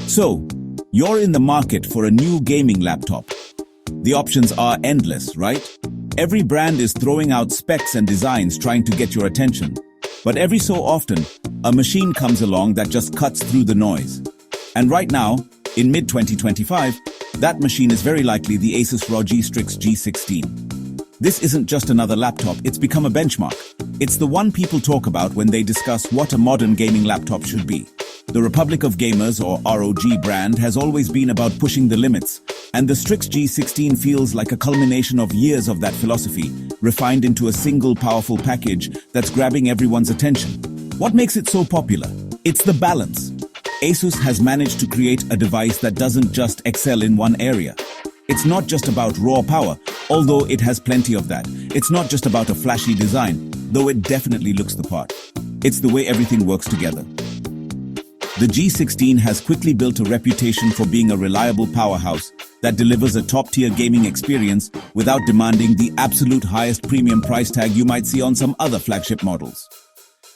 So, you're in the market for a new gaming laptop. The options are endless, right? Every brand is throwing out specs and designs trying to get your attention. But every so often, a machine comes along that just cuts through the noise. And right now, in mid-2025, that machine is very likely the Asus ROG Strix G16. This isn't just another laptop, it's become a benchmark. It's the one people talk about when they discuss what a modern gaming laptop should be. The Republic of Gamers, or ROG brand, has always been about pushing the limits, and the Strix G16 feels like a culmination of years of that philosophy, refined into a single powerful package that's grabbing everyone's attention. What makes it so popular? It's the balance. Asus has managed to create a device that doesn't just excel in one area. It's not just about raw power, although it has plenty of that. It's not just about a flashy design, though it definitely looks the part. It's the way everything works together. The G16 has quickly built a reputation for being a reliable powerhouse that delivers a top-tier gaming experience without demanding the absolute highest premium price tag you might see on some other flagship models.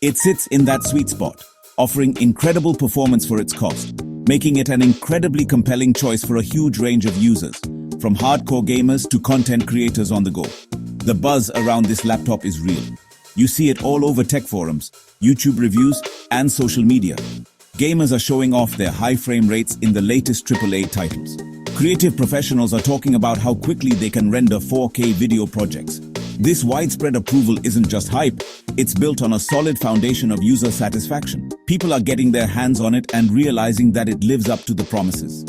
It sits in that sweet spot, offering incredible performance for its cost, making it an incredibly compelling choice for a huge range of users, from hardcore gamers to content creators on the go. The buzz around this laptop is real. You see it all over tech forums, YouTube reviews, and social media. Gamers are showing off their high frame rates in the latest AAA titles. Creative professionals are talking about how quickly they can render 4K video projects. This widespread approval isn't just hype, it's built on a solid foundation of user satisfaction. People are getting their hands on it and realizing that it lives up to the promises.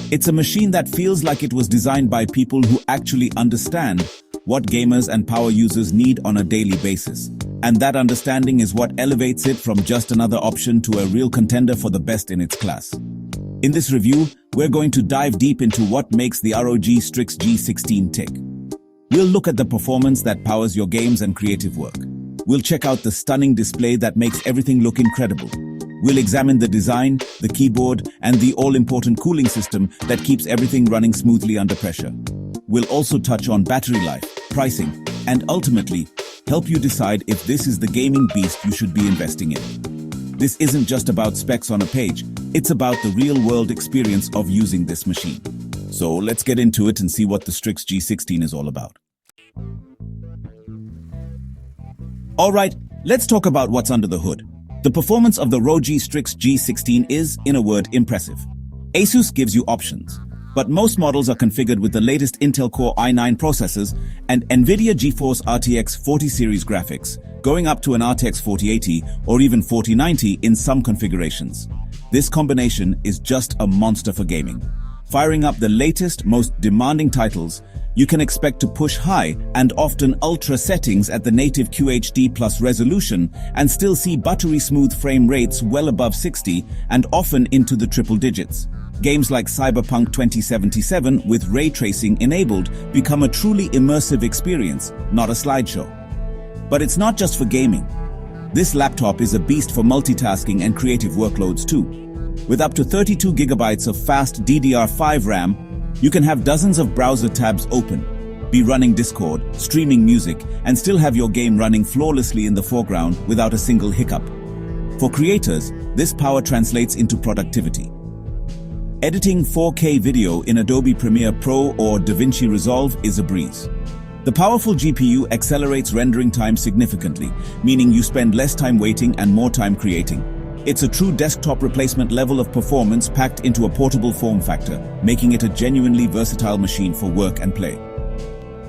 It's a machine that feels like it was designed by people who actually understand what gamers and power users need on a daily basis. And that understanding is what elevates it from just another option to a real contender for the best in its class. In this review, we're going to dive deep into what makes the ROG Strix G16 tick. We'll look at the performance that powers your games and creative work. We'll check out the stunning display that makes everything look incredible. We'll examine the design, the keyboard, and the all-important cooling system that keeps everything running smoothly under pressure. We'll also touch on battery life, pricing, and ultimately, help you decide if this is the gaming beast you should be investing in. This isn't just about specs on a page, it's about the real-world experience of using this machine. So let's get into it and see what the Strix G16 is all about. Alright, let's talk about what's under the hood. The performance of the ROG Strix G16 is, in a word, impressive. Asus gives you options, but most models are configured with the latest Intel Core i9 processors and NVIDIA GeForce RTX 40 series graphics, going up to an RTX 4080 or even 4090 in some configurations. This combination is just a monster for gaming. Firing up the latest, most demanding titles, you can expect to push high and often ultra settings at the native QHD plus resolution and still see buttery smooth frame rates well above 60 and often into the triple digits. Games like Cyberpunk 2077 with ray tracing enabled become a truly immersive experience, not a slideshow. But it's not just for gaming. This laptop is a beast for multitasking and creative workloads too. With up to 32 GB of fast DDR5 RAM, you can have dozens of browser tabs open, be running Discord, streaming music, and still have your game running flawlessly in the foreground without a single hiccup. For creators, this power translates into productivity. Editing 4K video in Adobe Premiere Pro or DaVinci Resolve is a breeze. The powerful GPU accelerates rendering time significantly, meaning you spend less time waiting and more time creating. It's a true desktop replacement level of performance packed into a portable form factor, making it a genuinely versatile machine for work and play.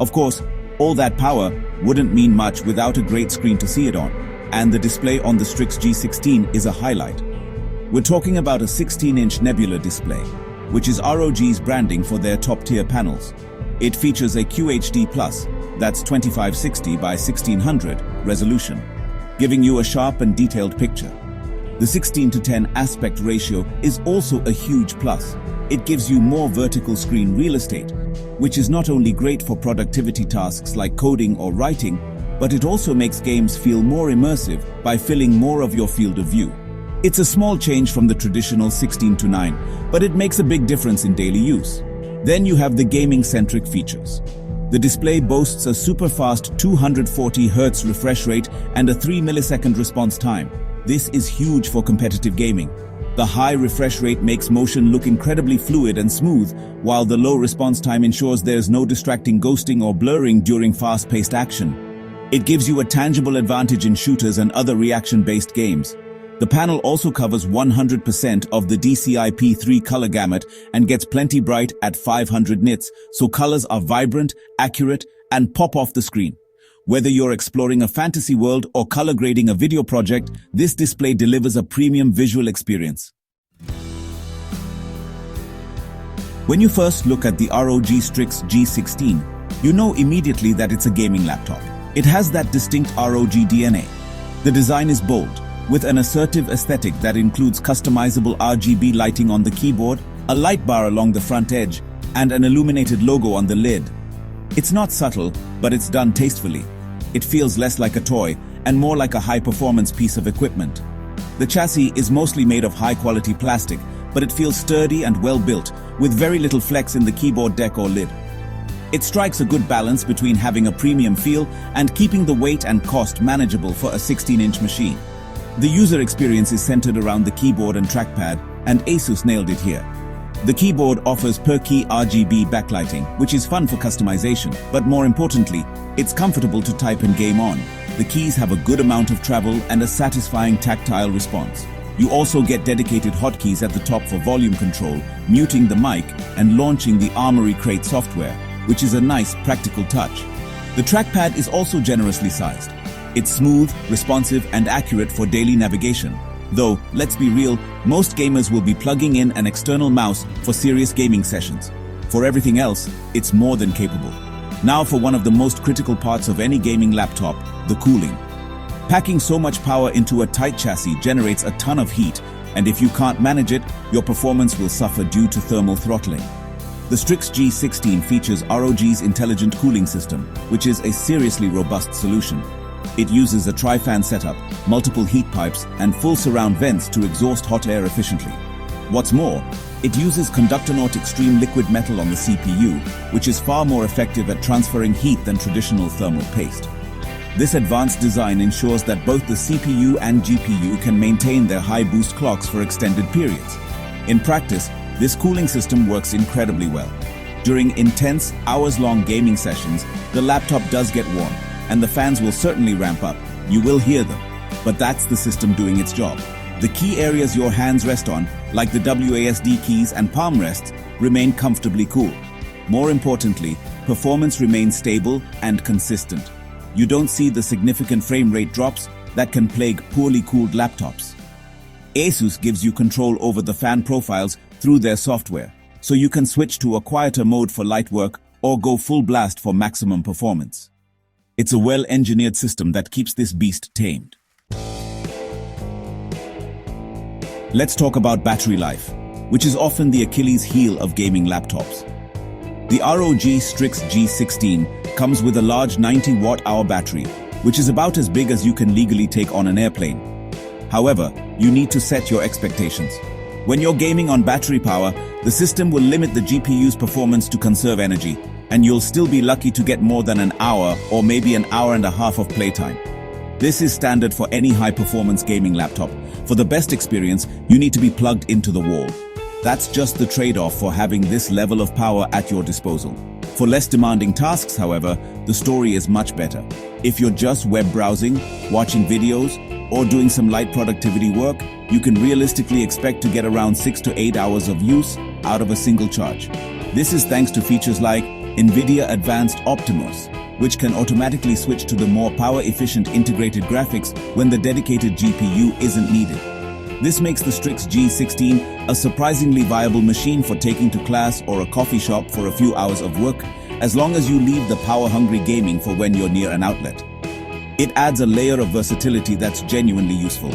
Of course, all that power wouldn't mean much without a great screen to see it on, and the display on the Strix G16 is a highlight. We're talking about a 16-inch Nebula display, which is ROG's branding for their top-tier panels. It features a QHD+, that's 2560 by 1600 resolution, giving you a sharp and detailed picture. The 16:10 aspect ratio is also a huge plus. It gives you more vertical screen real estate, which is not only great for productivity tasks like coding or writing, but it also makes games feel more immersive by filling more of your field of view. It's a small change from the traditional 16:9, but it makes a big difference in daily use. Then you have the gaming-centric features. The display boasts a super-fast 240Hz refresh rate and a 3 millisecond response time. This is huge for competitive gaming. The high refresh rate makes motion look incredibly fluid and smooth, while the low response time ensures there's no distracting ghosting or blurring during fast-paced action. It gives you a tangible advantage in shooters and other reaction-based games. The panel also covers 100% of the DCI-P3 color gamut and gets plenty bright at 500 nits, so colors are vibrant, accurate, and pop off the screen. Whether you're exploring a fantasy world or color grading a video project, this display delivers a premium visual experience. When you first look at the ROG Strix G16, you know immediately that it's a gaming laptop. It has that distinct ROG DNA. The design is bold, with an assertive aesthetic that includes customizable RGB lighting on the keyboard, a light bar along the front edge, and an illuminated logo on the lid. It's not subtle, but it's done tastefully. It feels less like a toy and more like a high-performance piece of equipment. The chassis is mostly made of high-quality plastic, but it feels sturdy and well-built, with very little flex in the keyboard deck or lid. It strikes a good balance between having a premium feel and keeping the weight and cost manageable for a 16-inch machine. The user experience is centered around the keyboard and trackpad, and Asus nailed it here. The keyboard offers per-key RGB backlighting, which is fun for customization, but more importantly, it's comfortable to type and game on. The keys have a good amount of travel and a satisfying tactile response. You also get dedicated hotkeys at the top for volume control, muting the mic, and launching the Armoury Crate software, which is a nice, practical touch. The trackpad is also generously sized. It's smooth, responsive, and accurate for daily navigation. Though, let's be real, most gamers will be plugging in an external mouse for serious gaming sessions. For everything else, it's more than capable. Now for one of the most critical parts of any gaming laptop, the cooling. Packing so much power into a tight chassis generates a ton of heat, and if you can't manage it, your performance will suffer due to thermal throttling. The Strix G16 features ROG's intelligent cooling system, which is a seriously robust solution. It uses a tri-fan setup, multiple heat pipes, and full surround vents to exhaust hot air efficiently. What's more, it uses ConductorNaut Extreme liquid metal on the CPU, which is far more effective at transferring heat than traditional thermal paste. This advanced design ensures that both the CPU and GPU can maintain their high boost clocks for extended periods. In practice, this cooling system works incredibly well. During intense, hours-long gaming sessions, the laptop does get warm, and the fans will certainly ramp up. You will hear them, but that's the system doing its job. The key areas your hands rest on, like the WASD keys and palm rests, remain comfortably cool. More importantly, performance remains stable and consistent. You don't see the significant frame rate drops that can plague poorly cooled laptops. Asus gives you control over the fan profiles through their software, so you can switch to a quieter mode for light work or go full blast for maximum performance. It's a well-engineered system that keeps this beast tamed. Let's talk about battery life, which is often the Achilles heel of gaming laptops. The ROG Strix G16 comes with a large 90 watt-hour battery, which is about as big as you can legally take on an airplane. However, you need to set your expectations. When you're gaming on battery power, the system will limit the GPU's performance to conserve energy, and you'll still be lucky to get more than an hour or maybe an hour and a half of playtime. This is standard for any high-performance gaming laptop. For the best experience, you need to be plugged into the wall. That's just the trade-off for having this level of power at your disposal. For less demanding tasks, however, the story is much better. If you're just web browsing, watching videos, or doing some light productivity work, you can realistically expect to get around 6 to 8 hours of use out of a single charge. This is thanks to features like NVIDIA Advanced Optimus, which can automatically switch to the more power-efficient integrated graphics when the dedicated GPU isn't needed. This makes the Strix G16 a surprisingly viable machine for taking to class or a coffee shop for a few hours of work, as long as you leave the power-hungry gaming for when you're near an outlet. It adds a layer of versatility that's genuinely useful.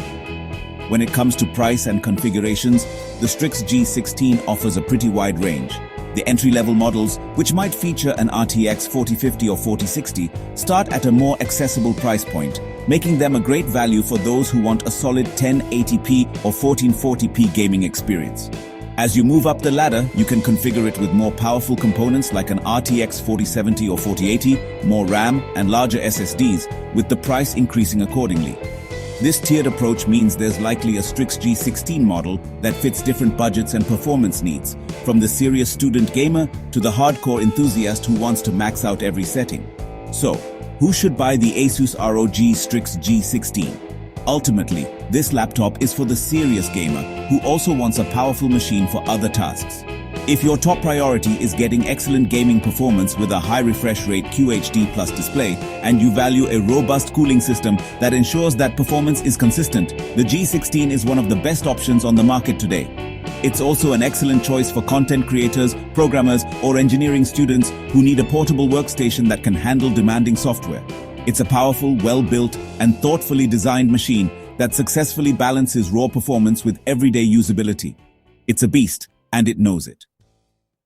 When it comes to price and configurations, the Strix G16 offers a pretty wide range. The entry-level models, which might feature an RTX 4050 or 4060, start at a more accessible price point, making them a great value for those who want a solid 1080p or 1440p gaming experience. As you move up the ladder, you can configure it with more powerful components like an RTX 4070 or 4080, more RAM, and larger SSDs, with the price increasing accordingly. This tiered approach means there's likely a Strix G16 model that fits different budgets and performance needs, from the serious student gamer to the hardcore enthusiast who wants to max out every setting. So, who should buy the Asus ROG Strix G16? Ultimately, this laptop is for the serious gamer who also wants a powerful machine for other tasks. If your top priority is getting excellent gaming performance with a high refresh rate QHD+ display, and you value a robust cooling system that ensures that performance is consistent, the G16 is one of the best options on the market today. It's also an excellent choice for content creators, programmers, or engineering students who need a portable workstation that can handle demanding software. It's a powerful, well-built, and thoughtfully designed machine that successfully balances raw performance with everyday usability. It's a beast, and it knows it.